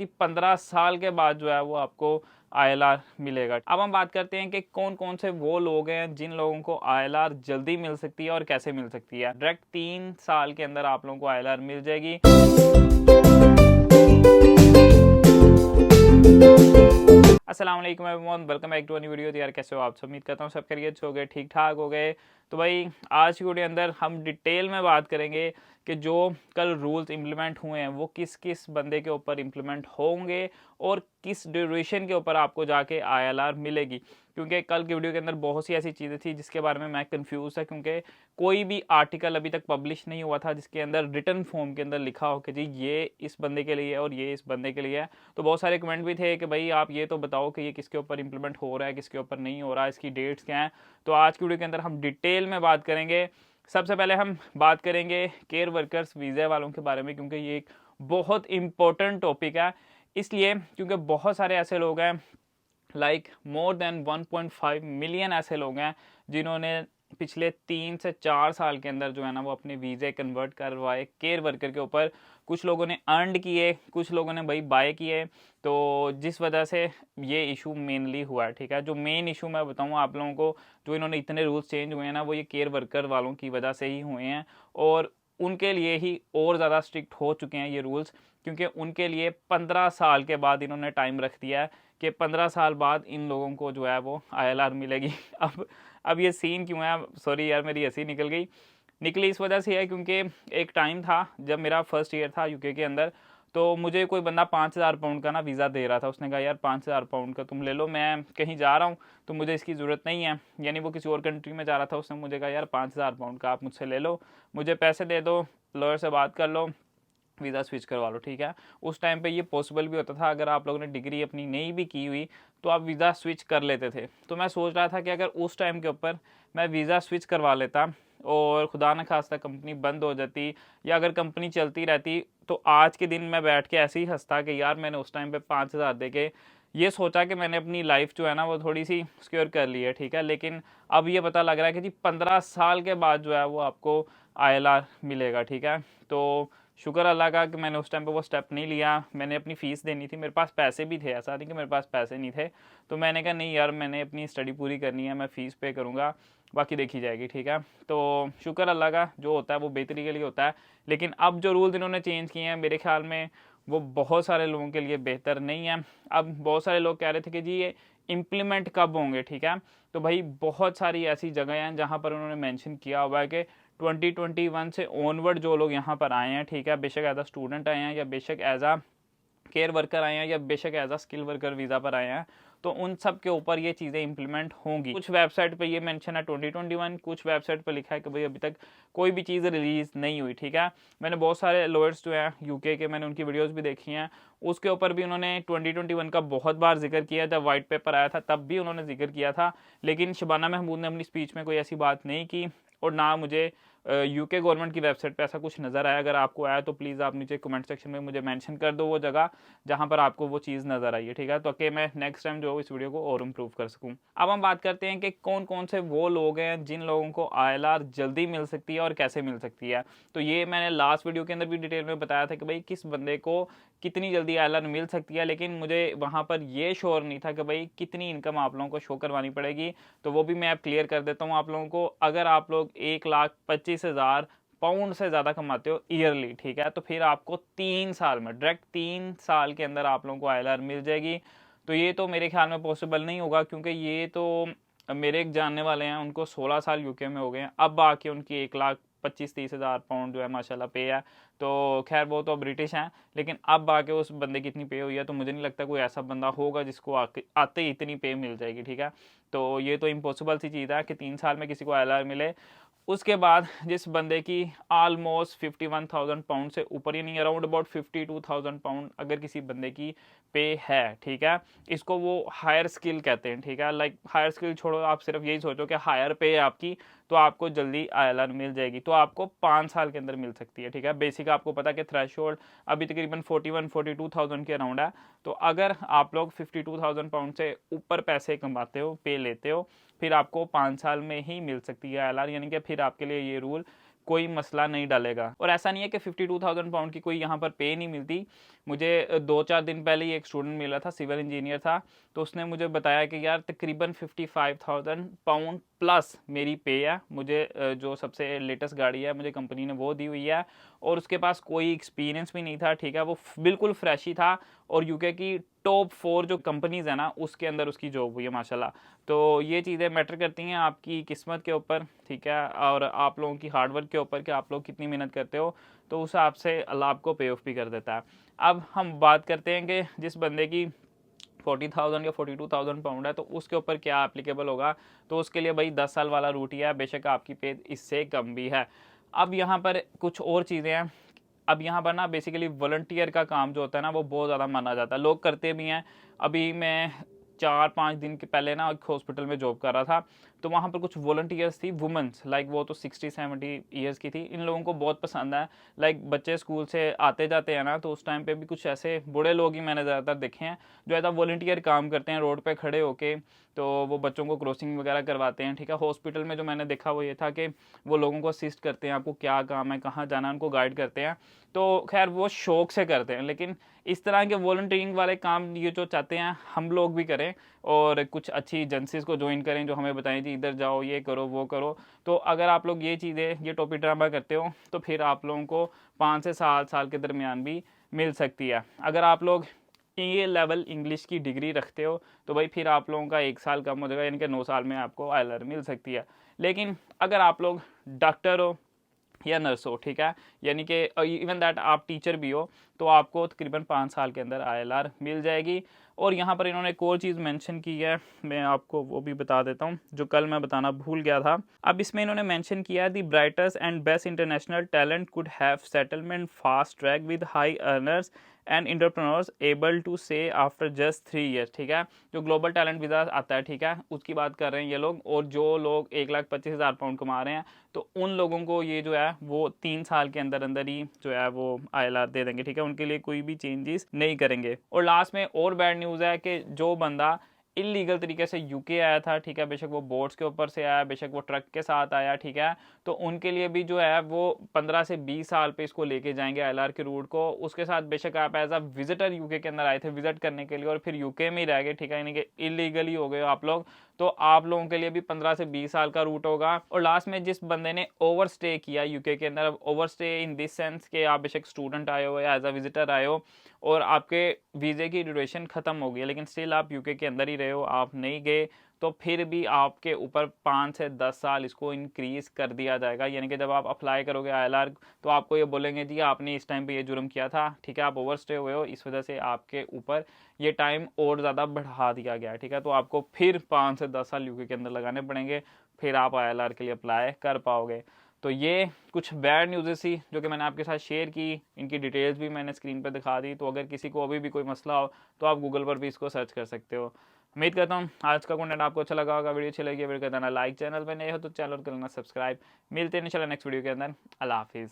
कि 15 साल के बाद जो है वो आपको आईएलआर मिलेगा। अब हम बात करते हैं कि कौन कौन से वो लोग हैं जिन लोगों को आईएलआर जल्दी मिल सकती है और कैसे मिल सकती है। डायरेक्ट 3 साल के अंदर आप लोगों को आईएलआर मिल जाएगी। अस्सलाम वालेकुम everyone, welcome back to new video. तो यार कैसे हो आप सब? उम्मीद करता हूँ सब खैरियत हो गए, ठीक ठाक हो गए। तो भाई आज की वीडियो अंदर हम डिटेल में बात करेंगे कि जो कल रूल्स इम्प्लीमेंट हुए हैं वो किस किस बंदे के ऊपर इम्प्लीमेंट होंगे और किस ड्यूरेशन के ऊपर आपको जाके आईएलआर मिलेगी। क्योंकि कल की वीडियो के अंदर बहुत सी ऐसी चीज़ें थी जिसके बारे में मैं कंफ्यूज था, क्योंकि कोई भी आर्टिकल अभी तक पब्लिश नहीं हुआ था जिसके अंदर रिटन फॉर्म के अंदर लिखा हो कि जी ये इस बंदे के लिए है और ये इस बंदे के लिए है। तो बहुत सारे कमेंट भी थे कि भाई आप ये तो बताओ कि ये किसके ऊपर इम्प्लीमेंट हो रहा है, किसके ऊपर नहीं हो रहा है, इसकी डेट्स क्या हैं। तो आज की वीडियो के अंदर हम डिटेल में बात करेंगे। सबसे पहले हम बात करेंगे केयर वर्कर्स वीज़ा वालों के बारे में, क्योंकि ये एक बहुत इंपॉर्टेंट टॉपिक है। इसलिए क्योंकि बहुत सारे ऐसे लोग हैं, लाइक मोर देन 1.5 मिलियन ऐसे लोग हैं जिन्होंने पिछले 3 से 4 साल के अंदर जो है ना वो अपने वीज़े कन्वर्ट करवाए केयर वर्कर के ऊपर। कुछ लोगों ने अर्नड किए, कुछ लोगों ने भाई बाय किए। तो जिस वजह से ये इशू मेनली हुआ है, ठीक है। जो मेन इशू मैं बताऊँ आप लोगों को, जो इन्होंने इतने रूल्स चेंज हुए हैं ना, वो ये केयर वर्कर वालों की वजह से ही हुए हैं। और उनके लिए ही और ज़्यादा स्ट्रिक्ट हो चुके हैं ये रूल्स, क्योंकि उनके लिए 15 साल के बाद इन्होंने टाइम रख दिया है कि 15 साल बाद इन लोगों को जो है वो आईएलआर मिलेगी। अब ये सीन क्यों है? सॉरी यार, मेरी हंसी निकली इस वजह से है क्योंकि एक टाइम था जब मेरा फर्स्ट ईयर था यूके के अंदर, तो मुझे कोई बंदा 5,000 पाउंड का ना वीज़ा दे रहा था। उसने कहा यार 5,000 पाउंड का तुम ले लो, मैं कहीं जा रहा हूँ तो मुझे इसकी ज़रूरत नहीं है। यानी वो किसी और कंट्री में जा रहा था, उसने मुझे कहा यार 5,000 पाउंड का आप मुझसे ले लो, मुझे पैसे दे दो, लॉयर से बात कर लो, वीज़ा स्विच करवा लो, ठीक है। उस टाइम पे ये पॉसिबल भी होता था, अगर आप लोगों ने डिग्री अपनी नहीं भी की हुई तो आप वीज़ा स्विच कर लेते थे। तो मैं सोच रहा था कि अगर उस टाइम के ऊपर मैं वीज़ा स्विच करवा लेता और खुदा न खास्ता कंपनी बंद हो जाती या अगर कंपनी चलती रहती, तो आज के दिन मैं बैठ के ऐसे ही हंसता कि यार मैंने उस टाइम पे 5,000 दे के ये सोचा कि मैंने अपनी लाइफ जो है ना वो थोड़ी सी सिक्योर कर ली है, ठीक है। लेकिन अब ये पता लग रहा है कि जी 15 साल के बाद जो है वो आपको आईएलआर मिलेगा, ठीक है। तो शुक्र अल्लाह का कि मैंने उस टाइम पे वो स्टेप नहीं लिया। मैंने अपनी फ़ीस देनी थी, मेरे पास पैसे भी थे, ऐसा नहीं कि मेरे पास पैसे नहीं थे। तो मैंने कहा नहीं यार, मैंने अपनी स्टडी पूरी करनी है, मैं फ़ीस पे करूँगा, बाकी देखी जाएगी, ठीक है। तो शुक्र अल्लाह का, जो होता है वो बेहतरी के लिए होता है। लेकिन अब जो रूल्स इन्होंने चेंज किए हैं मेरे ख्याल में वो बहुत सारे लोगों के लिए बेहतर नहीं है। अब बहुत सारे लोग कह रहे थे कि जी ये इम्प्लीमेंट कब होंगे, ठीक है। तो भाई बहुत सारी ऐसी जगह हैं जहाँ पर उन्होंने मेंशन किया हुआ है कि 2021 से ऑनवर्ड जो लोग यहाँ पर आए हैं, ठीक है, बेशक एज अ स्टूडेंट आए हैं या बेशक एज अ केयर वर्कर आए हैं या बेशक as a skill worker visa पर आए हैं, तो उन सब के ऊपर ये चीज़ें इंप्लीमेंट होंगी। कुछ वेबसाइट पे ये मेंशन है 2021, कुछ वेबसाइट पे लिखा है कि भाई अभी तक कोई भी चीज़ रिलीज़ नहीं हुई, ठीक है। मैंने बहुत सारे लॉयर्स जो हैं यूके के, मैंने उनकी वीडियोस भी देखी हैं, उसके ऊपर भी उन्होंने 2021 का बहुत बार जिक्र किया। जब वाइट पेपर आया था तब भी उन्होंने जिक्र किया था, लेकिन शबाना महमूद ने अपनी स्पीच में कोई ऐसी बात नहीं की और ना मुझे यूके गवर्नमेंट की वेबसाइट पे ऐसा कुछ नज़र आया। अगर आपको आया तो प्लीज़ आप नीचे कमेंट सेक्शन में मुझे मेंशन कर दो वो जगह जहाँ पर आपको वो चीज़ नज़र आई है, ठीक है। तो कि मैं नेक्स्ट टाइम जो इस वीडियो को और इम्प्रूव कर सकूँ। अब हम बात करते हैं कि कौन कौन से वो लोग हैं जिन लोगों को आईएलआर जल्दी मिल सकती है और कैसे मिल सकती है। तो ये मैंने लास्ट वीडियो के अंदर भी डिटेल में बताया था कि भाई किस बंदे को कितनी जल्दी आईएलआर मिल सकती है, लेकिन मुझे वहाँ पर ये श्योर नहीं था कि भाई कितनी इनकम आप लोगों को शो करवानी पड़ेगी। तो वो भी मैं अब क्लियर कर देता हूँ आप लोगों को। अगर आप लोग 1,25,000 पाउंड से ज़्यादा कमाते हो ईयरली, ठीक है, तो फिर आपको 3 साल में, डायरेक्ट 3 साल के अंदर आप लोगों को आईएलआर मिल जाएगी। तो ये तो मेरे ख्याल में पॉसिबल नहीं होगा, क्योंकि ये तो मेरे एक जानने वाले हैं, उनको 16 साल यूके में हो गए हैं, अब आके उनकी 1,25,30,000 पाउंड जो है माशाल्लाह पे है। तो खैर वो तो ब्रिटिश हैं, लेकिन अब आके उस बंदे की इतनी पे हुई है, तो मुझे नहीं लगता कोई ऐसा बंदा होगा जिसको आते ही इतनी पे मिल जाएगी, ठीक है। तो ये तो इम्पॉसिबल सी चीज़ है कि 3 साल में किसी को आईएलआर मिले। उसके बाद जिस बंदे की ऑलमोस्ट 51,000 पाउंड से ऊपर, यानी अराउंड अबाउट 52,000 पाउंड अगर किसी बंदे की पे है, ठीक है, इसको वो हायर स्किल कहते हैं, ठीक है। लाइक हायर स्किल छोड़ो, आप सिर्फ यही सोचो कि हायर पे है आपकी, तो आपको जल्दी आईएलआर मिल जाएगी। तो आपको 5 साल के अंदर मिल सकती है, ठीक है। बेसिक आपको पता है कि थ्रेशोल्ड अभी तकरीबन 41-42,000 के अराउंड है। तो अगर आप लोग 52,000 पाउंड से ऊपर पैसे कमाते हो, पे लेते हो, फिर आपको 5 साल में ही मिल सकती है आईएलआर। यानी कि फिर आपके लिए ये रूल कोई मसला नहीं डालेगा। और ऐसा नहीं है कि 52,000 पाउंड की कोई यहाँ पर पे नहीं मिलती। मुझे 2-4 दिन पहले ही एक स्टूडेंट मिला था, सिविल इंजीनियर था, तो उसने मुझे बताया कि यार तकरीबन 55,000 पाउंड प्लस मेरी पे है। मुझे जो सबसे लेटेस्ट गाड़ी है मुझे कंपनी ने वो दी हुई है, और उसके पास कोई एक्सपीरियंस भी नहीं था, ठीक है, वो बिल्कुल फ्रेश ही था, और यूके की टॉप 4 जो कंपनीज है ना उसके अंदर उसकी जॉब हुई है माशाल्लाह। तो ये चीज़ें मैटर करती हैं आपकी किस्मत के ऊपर, ठीक है, और आप लोगों की हार्डवर्क के ऊपर कि आप लोग कितनी मेहनत करते हो, तो उस हिसाब से अल्लाह आपको पे ऑफ भी कर देता है। अब हम बात करते हैं कि जिस बंदे की 40,000 या 42,000 पाउंड है तो उसके ऊपर क्या एप्लीकेबल होगा। तो उसके लिए भाई 10 साल वाला रूट ही है, बेशक आपकी पे इससे कम भी है। अब यहाँ पर कुछ और चीज़ें हैं। अब यहाँ पर ना बेसिकली वॉलंटियर का काम जो होता है ना वो बहुत ज़्यादा माना जाता है, लोग करते भी हैं। अभी मैं 4-5 दिन के पहले ना एक हॉस्पिटल में जॉब कर रहा था, तो वहाँ पर कुछ वॉलंटियर्स थी वुमेंस, लाइक वो तो 60-70 ईयर्स की थी। इन लोगों को बहुत पसंद है, लाइक बच्चे स्कूल से आते जाते हैं ना, तो उस टाइम पे भी कुछ ऐसे बूढ़े लोग ही मैंने ज़्यादातर देखे हैं जो ऐसा वॉलंटियर काम करते हैं रोड पे खड़े होके, तो वो बच्चों को क्रॉसिंग वगैरह करवाते हैं, ठीक है। हॉस्पिटल में जो मैंने देखा वो ये था कि वो लोगों को असिस्ट करते हैं, आपको क्या काम है, कहाँ जाना है, उनको गाइड करते हैं। तो खैर वो शौक से करते हैं, लेकिन इस तरह के वॉलंटियरिंग वाले काम ये जो चाहते हैं हम लोग भी करें, और कुछ अच्छी एजेंसीज को ज्वाइन करें जो हमें बताएं जी इधर जाओ, ये करो, वो करो। तो अगर आप लोग ये चीज़ें, ये टॉपिक ड्रामा करते हो, तो फिर आप लोगों को 5 से 7 साल के दरमियान भी मिल सकती है। अगर आप लोग ये लेवल इंग्लिश की डिग्री रखते हो तो भाई फिर आप लोगों का 1 साल कम हो जाएगा, यानी कि 9 साल में आपको ILR मिल सकती है। लेकिन अगर आप लोग डॉक्टर हो या नर्स हो, ठीक है, यानी कि इवन दैट आप टीचर भी हो, तो आपको तकरीबन 5 साल के अंदर ILR मिल जाएगी। और यहाँ पर इन्होंने एक और चीज़ मेंशन की है, मैं आपको वो भी बता देता हूँ जो कल मैं बताना भूल गया था। अब इसमें इन्होंने मेंशन किया है the brightest and best international talent could have settlement fast track with high earners and entrepreneurs able to say after just 3 years, ठीक है। जो ग्लोबल टैलेंट वीज़ा आता है, ठीक है, उसकी बात कर रहे हैं ये लोग। और जो लोग 1,25,000 पाउंड कमा रहे हैं, तो उन लोगों को ये जो है वो 3 साल के अंदर अंदर ही जो है वो ILR दे देंगे, ठीक है, उनके लिए कोई भी चेंजेस नहीं करेंगे। और लास्ट में और बैड न्यूज़ है कि जो बंदा इलीगल तरीके से यूके आया था, ठीक है, बेशक वो बोट्स के ऊपर से आया, बेशक वो ट्रक के साथ आया, ठीक है, तो उनके लिए भी जो है वो 15 से 20 साल पे इसको लेके जाएंगे ILR के रूट को। उसके साथ बेशक आप एज अ विजिटर यूके के अंदर आए थे विजिट करने के लिए और फिर यूके में ही रह गए, ठीक है, यानी कि इलीगली हो गए आप लोग, तो आप लोगों के लिए भी 15 से 20 साल का रूट होगा। और लास्ट में जिस बंदे ने ओवर स्टे किया यूके के अंदर, over stay in this sense कि आप बेशक स्टूडेंट आए हो या एज अ विजिटर आए हो और आपके वीज़े की ड्यूरेशन ख़त्म हो गई है, लेकिन स्टिल आप यूके के अंदर ही रहे हो, आप नहीं गए, तो फिर भी आपके ऊपर 5 से 10 साल इसको इंक्रीज़ कर दिया जाएगा। यानी कि जब आप अप्लाई करोगे ILR, तो आपको ये बोलेंगे जी आपने इस टाइम पे ये जुर्म किया था, ठीक है, आप ओवर स्टे हुए हो, इस वजह से आपके ऊपर ये टाइम और ज़्यादा बढ़ा दिया गया है, ठीक है। तो आपको फिर 5 से 10 साल यूके के अंदर लगाने पड़ेंगे, फिर आप ILR के लिए अप्लाई कर पाओगे। तो ये कुछ बैड न्यूज़ थी जो कि मैंने आपके साथ शेयर की, इनकी डिटेल्स भी मैंने स्क्रीन पर दिखा दी। तो अगर किसी को अभी भी कोई मसला हो तो आप गूगल पर भी इसको सर्च कर सकते हो। उम्मीद करता हूँ आज का कंटेंट आपको अच्छा लगा होगा। वीडियो अच्छी लगी वीडियो कर देना लाइक, चैनल पर नए हो तो चैनल कर लेना सब्सक्राइब। मिलते हैं इंशाल्लाह नेक्स्ट वीडियो के अंदर। अल्लाह हाफिज़।